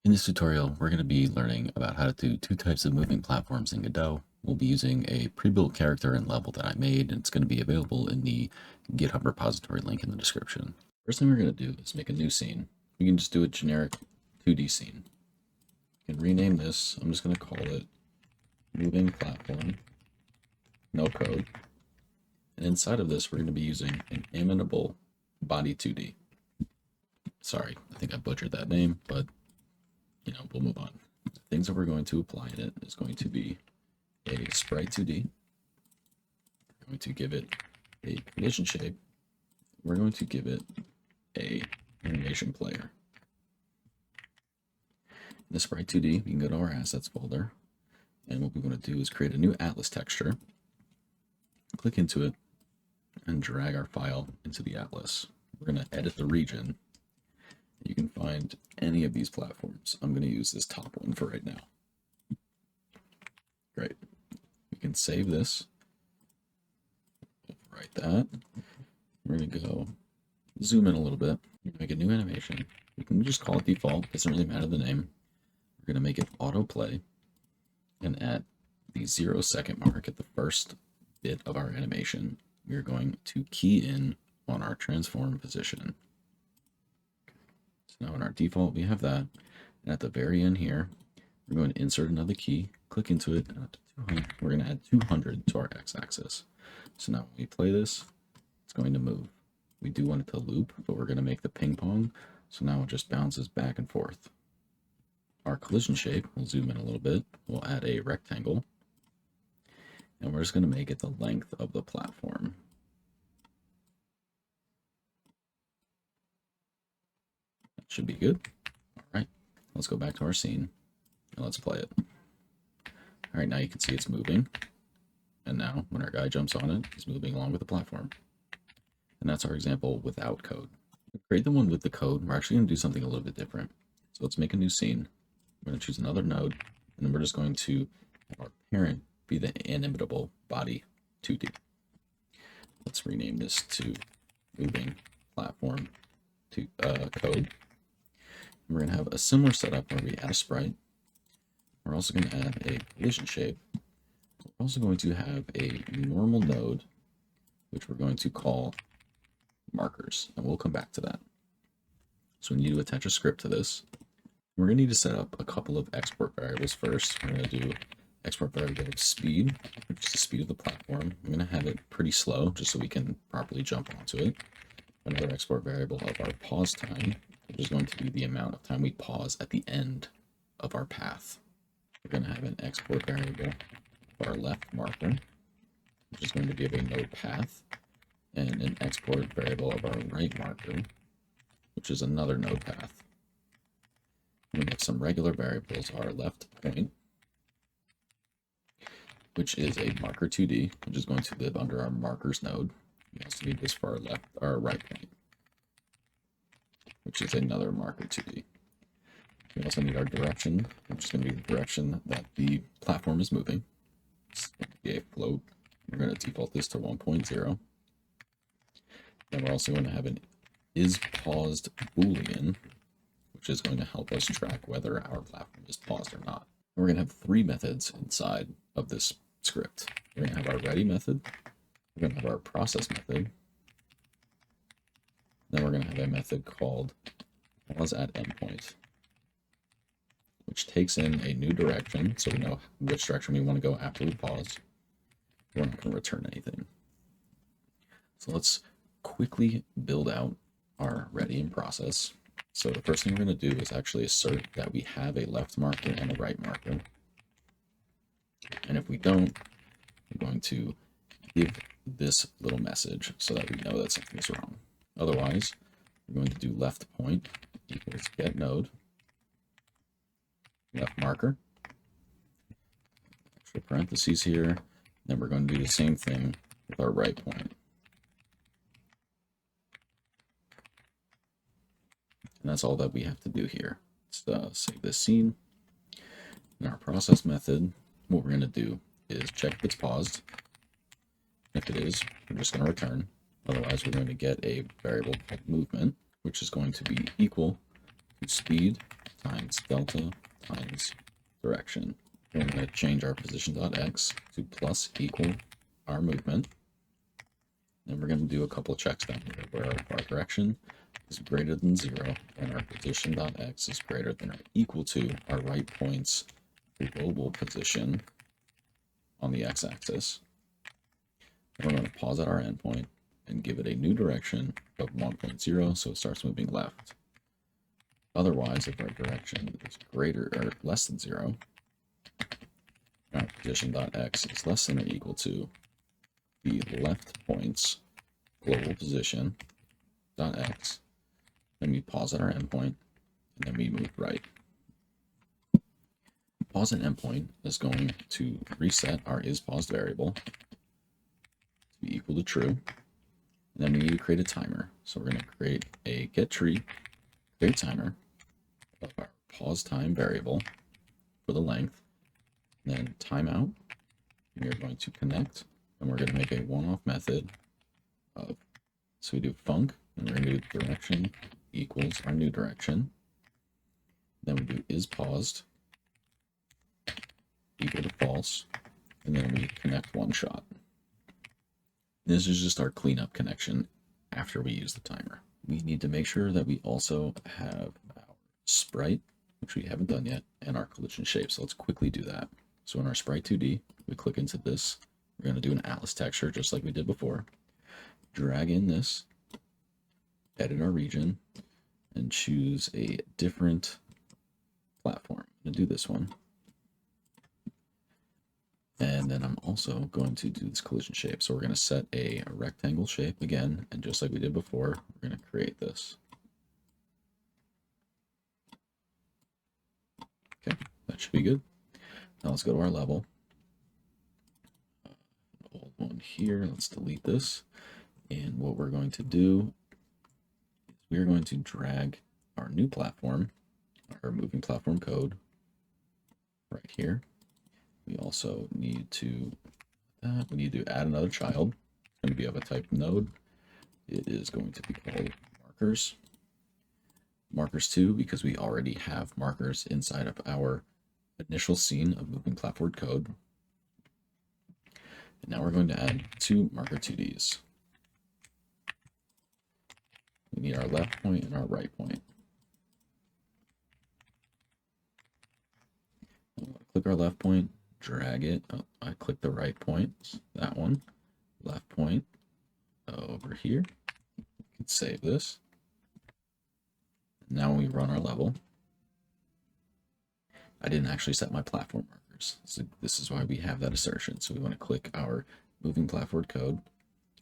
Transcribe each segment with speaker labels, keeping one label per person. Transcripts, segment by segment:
Speaker 1: In this tutorial, we're going to be learning about how to do two types of moving platforms in Godot. We'll be using a pre-built character and level that I made, and it's going to be available in the GitHub repository link in the description. First thing we're going to do is make a new scene. We can just do a generic 2D scene. You can rename this. I'm just going to call it moving platform, no code. And inside of this, we're going to be using an animatable body 2D. Sorry, I think I butchered that name, but we'll move on. The things that we're going to apply in it is going to be a sprite 2D. We're going to give it a collision shape. We're going to give it a animation player. In the sprite 2D, we can go to our assets folder, and what we're going to do is create a new atlas texture, click into it, and drag our file into the atlas. We're going to edit the region. You can find any of these platforms. I'm going to use this top one for right now. Great. We can save this. Overwrite that. We're going to go zoom in a little bit. Make a new animation. We can just call it default. Doesn't really matter the name. We're going to make it autoplay. And at the 0-second mark at the first bit of our animation, we're going to key in on our transform position. So now in our default, we have that. And at the very end here, we're going to insert another key, click into it, and we're going to add 200 to our x-axis. So now when we play this, it's going to move. We do want it to loop, but we're going to make the ping pong. So now it just bounces back and forth. Our collision shape, we'll zoom in a little bit. We'll add a rectangle. And we're just going to make it the length of the platform. That should be good. All right, let's go back to our scene and let's play it. All right, now you can see it's moving. And now when our guy jumps on it, he's moving along with the platform. And that's our example without code. To create the one with the code, we're actually going to do something a little bit different. So let's make a new scene. We're going to choose another node, and then we're just going to have our parent be the animatable body 2D. Let's rename this to moving platform to code. And we're going to have a similar setup where we add a sprite. We're also going to add a collision shape. We're also going to have a normal node, which we're going to call markers, and we'll come back to that. So we need to attach a script to this. We're going to need to set up a couple of export variables first. We're going to do export variable of speed, which is the speed of the platform. I'm going to have it pretty slow just so we can properly jump onto it. Another export variable of our pause time, which is going to be the amount of time we pause at the end of our path. We're going to have an export variable of our left marker, which is going to give a node path, and an export variable of our right marker, which is another node path. We have some regular variables, our left point, which is a marker 2D, which is going to live under our markers node. We also need this for our right point, which is another marker 2D. We also need our direction, which is going to be the direction that the platform is moving. It's going to be a float. We're going to default this to 1.0. Then we're also going to have an isPaused Boolean, which is going to help us track whether our platform is paused or not. And we're going to have three methods inside of this script. We're going to have our ready method. We're going to have our process method. Then we're going to have a method called pause at endpoint, which takes in a new direction, so we know which direction we want to go after we pause. We're not going to return anything. So let's quickly build out our ready and process. So the first thing we're going to do is actually assert that we have a left marker and a right marker. And if we don't, we're going to give this little message so that we know that something is wrong. Otherwise, we're going to do left point equals get node, left marker, extra parentheses here. Then we're going to do the same thing with our right point. And that's all that we have to do here. Let's save this scene. In our process method, what we're going to do is check if it's paused. If it is, we're just going to return. Otherwise, we're going to get a variable called movement, which is going to be equal speed times delta times direction. We're going to change our position.x to plus equal our movement. And we're going to do a couple of checks down here where our direction is greater than 0 and our position.x is greater than or equal to our right point's global position on the x-axis. And we're going to pause at our endpoint and give it a new direction of 1.0 so it starts moving left. Otherwise, if our direction is greater or less than 0, our position.x is less than or equal to the left point's global position .x, then we pause at our endpoint, and then we move right. Pause at endpoint is going to reset our isPaused variable to be equal to true, and then we need to create a timer. So we're going to create a getTree, create timer of our pause time variable for the length, and then timeout. We are going to connect, and we're going to make a one-off method of, so we do func, and we're going to do direction equals our new direction. Then we do isPaused equal to false, and then we connect one shot. This is just our cleanup connection after we use the timer. We need to make sure that we also have our sprite, which we haven't done yet, and our collision shape. So let's quickly do that. So in our sprite 2D, we click into this. We're going to do an atlas texture just like we did before. Drag in this, edit our region, and choose a different platform. I'm going to do this one. And then I'm also going to do this collision shape. So we're going to set a rectangle shape again, and just like we did before, we're going to create this. Okay, that should be good. Now let's go to our level. Old one here, let's delete this. And what we're going to do is we're going to drag our new platform, our moving platform code, right here. We also need to add another child. It's going to be of a type node. It is going to be called markers. Markers 2, because we already have markers inside of our initial scene of moving platform code. And now we're going to add 2 marker 2Ds. We need our left point and our right point. Click our left point, drag it. Oh, I click the right point, that one. Left point over here. We can save this. Now when we run our level, I didn't actually set my platform markers. So this is why we have that assertion. So we want to click our moving platform code,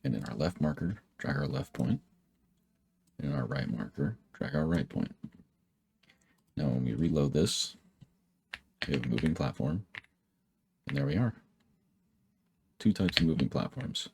Speaker 1: and in our left marker, drag our left point, and in our right marker, drag our right point. Now when we reload this, we have a moving platform, and there we are. 2 types of moving platforms.